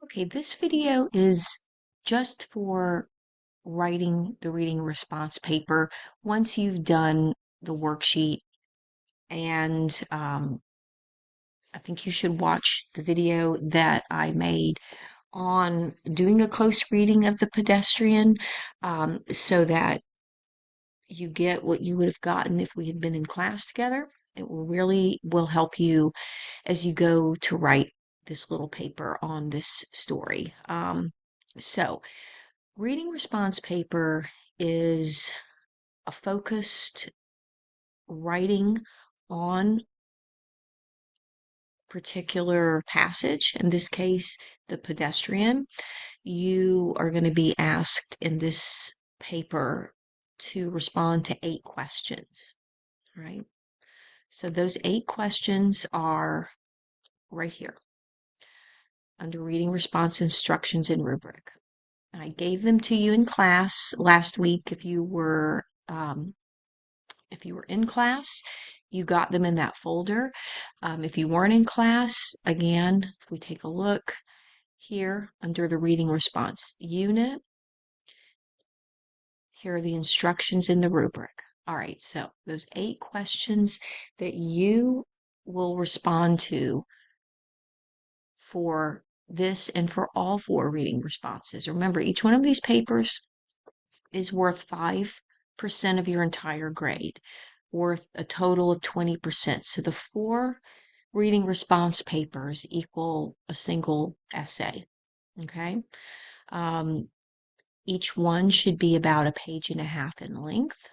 Okay, this video is just for writing the reading response paper once you've done the worksheet. And I think you should watch the video that I made on doing a close reading of the pedestrian, so that you get what you would have gotten if we had been in class together. It will help you as you go to write this little paper on this story. So reading response paper is a focused writing on particular passage. In this case, the pedestrian. You are going to be asked in this paper to respond to 8 questions, right? So those 8 questions are right here under reading response instructions and rubric. I gave them to you in class last week. If you were in class, you got them in that folder. If you weren't in class, again, if we take a look here under the reading response unit, here are the instructions in the rubric. All right, so those 8 questions that you will respond to for this and for all 4 reading responses. Remember, each one of these papers is worth 5% of your entire grade, worth a total of 20%. So the 4 reading response papers equal a single essay. Okay. Um, each one should be about a page and a half in length,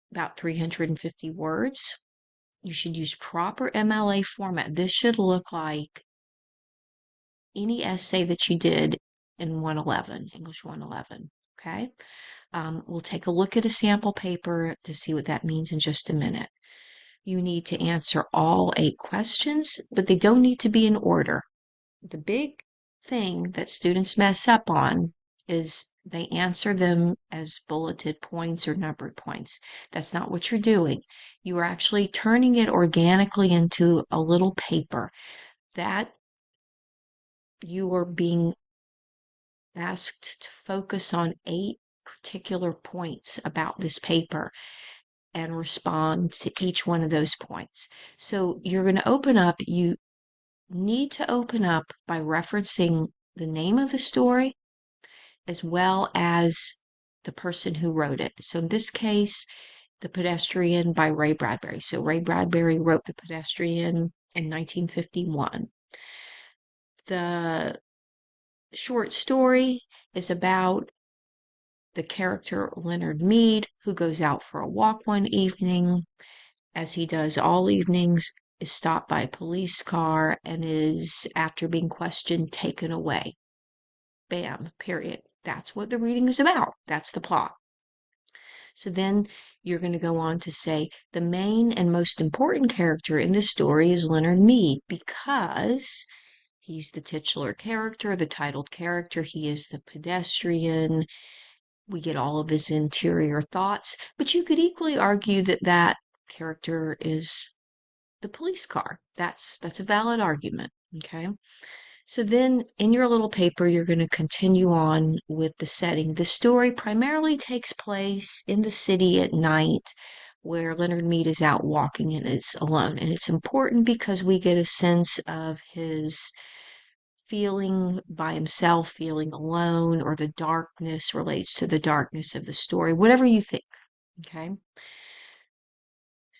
about 350 words. You should use proper MLA format. This should look like any essay that you did in 111, English 111. Okay. We'll take a look at a sample paper to see what that means in just a minute. You need to answer all 8 questions, but they don't need to be in order. The big thing that students mess up on is they answer them as bulleted points or numbered points. That's not what you're doing. You are actually turning it organically into a little paper that you are being asked to focus on 8 particular points about this paper and respond to each one of those points. So you're going to you need to open up by referencing the name of the story as well as the person who wrote it. So in this case, The Pedestrian by Ray Bradbury. So Ray Bradbury wrote The Pedestrian in 1951. The short story is about the character Leonard Mead, who goes out for a walk one evening, as he does all evenings, is stopped by a police car and is, after being questioned, taken away. Bam, period. That's what the reading is about. That's the plot. So then you're going to go on to say the main and most important character in this story is Leonard Mead because he's the titular character, the titled character. He is the pedestrian. We get all of his interior thoughts, but you could equally argue that that character is the police car. That's a valid argument, okay? So then in your little paper, you're going to continue on with the setting. The story primarily takes place in the city at night where Leonard Mead is out walking and is alone. And it's important because we get a sense of his feeling by himself, feeling alone, or the darkness relates to the darkness of the story, whatever you think. Okay.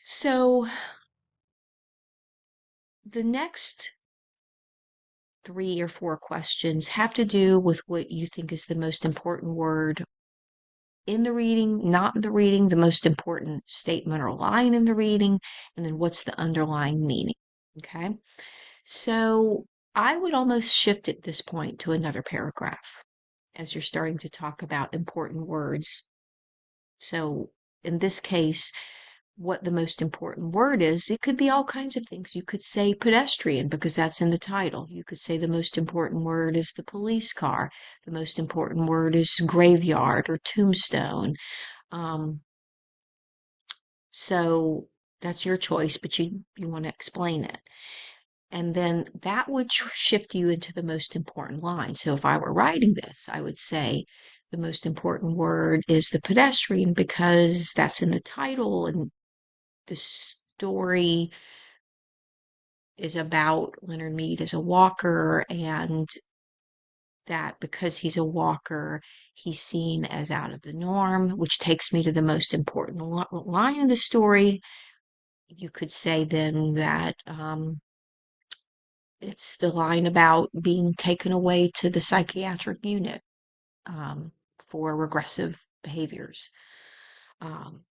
So the next 3 or 4 questions have to do with what you think is the most important word in the reading, not in the reading, the most important statement or line in the reading, and then what's the underlying meaning. Okay. So I would almost shift at this point to another paragraph as you're starting to talk about important words. So in this case, what the most important word is, it could be all kinds of things. You could say pedestrian because that's in the title. You could say the most important word is the police car. The most important word is graveyard or tombstone. Um, so that's your choice, but you want to explain it. And then that would shift you into the most important line. So if I were writing this, I would say the most important word is the pedestrian because that's in the title and the story is about Leonard Mead as a walker, and that because he's a walker, he's seen as out of the norm, which takes me to the most important line in the story. You could say then that it's the line about being taken away to the psychiatric unit for regressive behaviors. Um,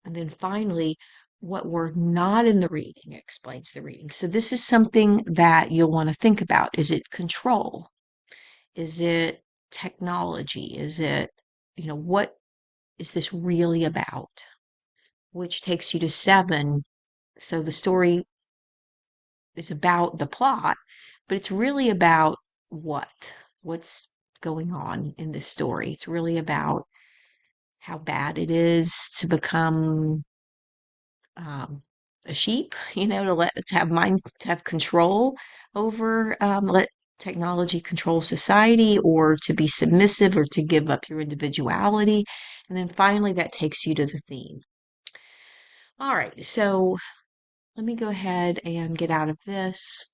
and then finally, what were not in the reading explains the reading. So this is something that you'll want to think about. Is it control? Is it technology? Is it, what is this really about? Which takes you to 7. So the story is about the plot, but it's really about what? What's going on in this story? It's really about how bad it is to become a sheep, to have control over, let technology control society, or to be submissive, or to give up your individuality. And then finally, that takes you to the theme. All right, so let me go ahead and get out of this,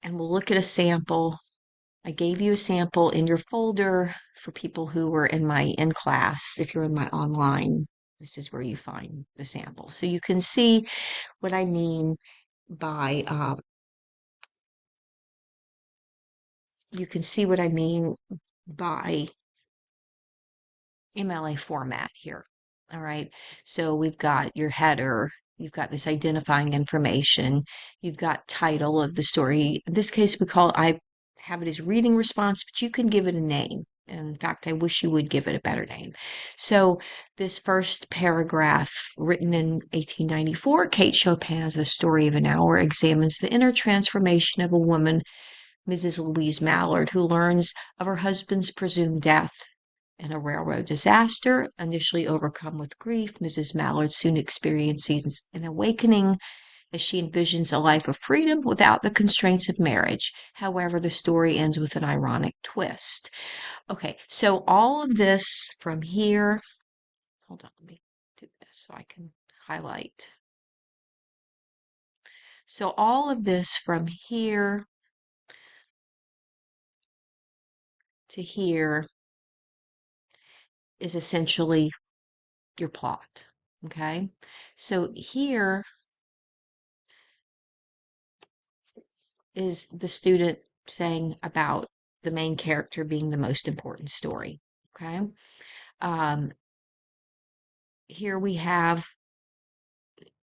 and we'll look at a sample. I gave you a sample in your folder for people who were in class. If you're in my online, this is where you find the sample. So you can see what I mean by MLA format here. All right. So we've got your header, you've got this identifying information, you've got title of the story. In this case, I have it as reading response, but you can give it a name. In fact, I wish you would give it a better name. So this first paragraph, written in 1894, Kate Chopin's The Story of an Hour, examines the inner transformation of a woman, Mrs. Louise Mallard, who learns of her husband's presumed death in a railroad disaster. Initially overcome with grief, Mrs. Mallard soon experiences an awakening as she envisions a life of freedom without the constraints of marriage. However, the story ends with an ironic twist. Okay, so all of this from here, hold on, let me do this so I can highlight. So all of this from here to here is essentially your plot. Okay, so here is the student saying about the main character being the most important story. Okay, um, here we have,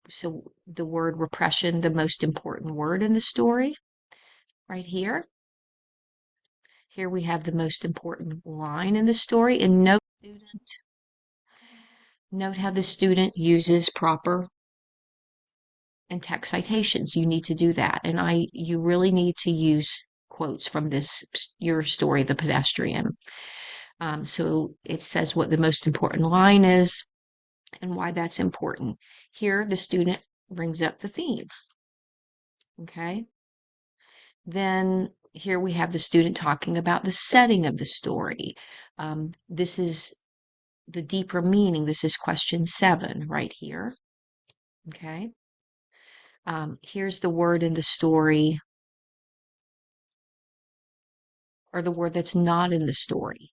so the word repression, the most important word in the story, right here. Here we have the most important line in the story, and note how the student uses proper and text citations. You need to do that. And you really need to use quotes from your story, The Pedestrian. So it says what the most important line is and why that's important. Here, the student brings up the theme. Okay. Then here we have the student talking about the setting of the story. This is the deeper meaning. This is question 7 right here. Okay. Here's the word in the story, or the word that's not in the story.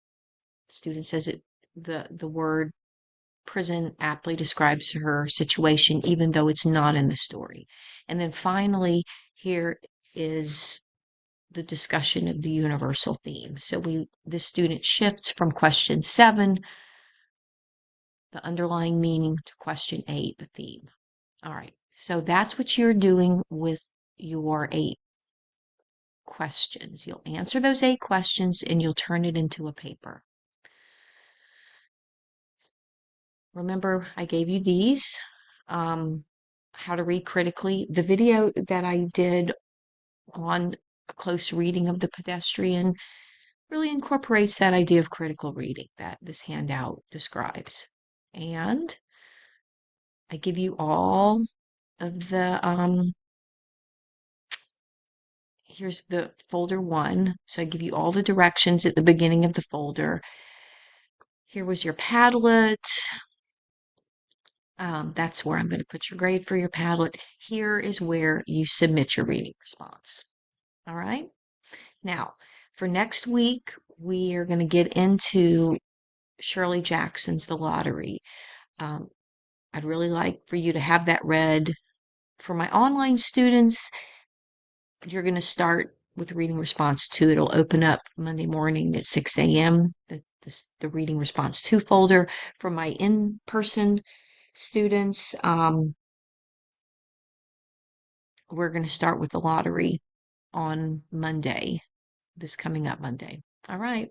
The student says the word prison aptly describes her situation, even though it's not in the story. And then finally, here is the discussion of the universal theme. So the student shifts from question 7, the underlying meaning, to question 8, the theme. All right. So that's what you're doing with your 8 questions. You'll answer those 8 questions and you'll turn it into a paper. Remember, I gave you these, how to read critically. The video that I did on a close reading of The Pedestrian really incorporates that idea of critical reading that this handout describes. And I give you all of the here's the folder 1. So I give you all the directions at the beginning of the folder. Here was your Padlet. That's where I'm going to put your grade for your Padlet. Here is where you submit your reading response. All right. Now, for next week, we are going to get into Shirley Jackson's The Lottery. I'd really like for you to have that read. For my online students, you're going to start with reading response 2. It'll open up Monday morning at 6 a.m. The reading response 2 folder. For my in-person students, we're going to start with the lottery on Monday, this coming up Monday. All right.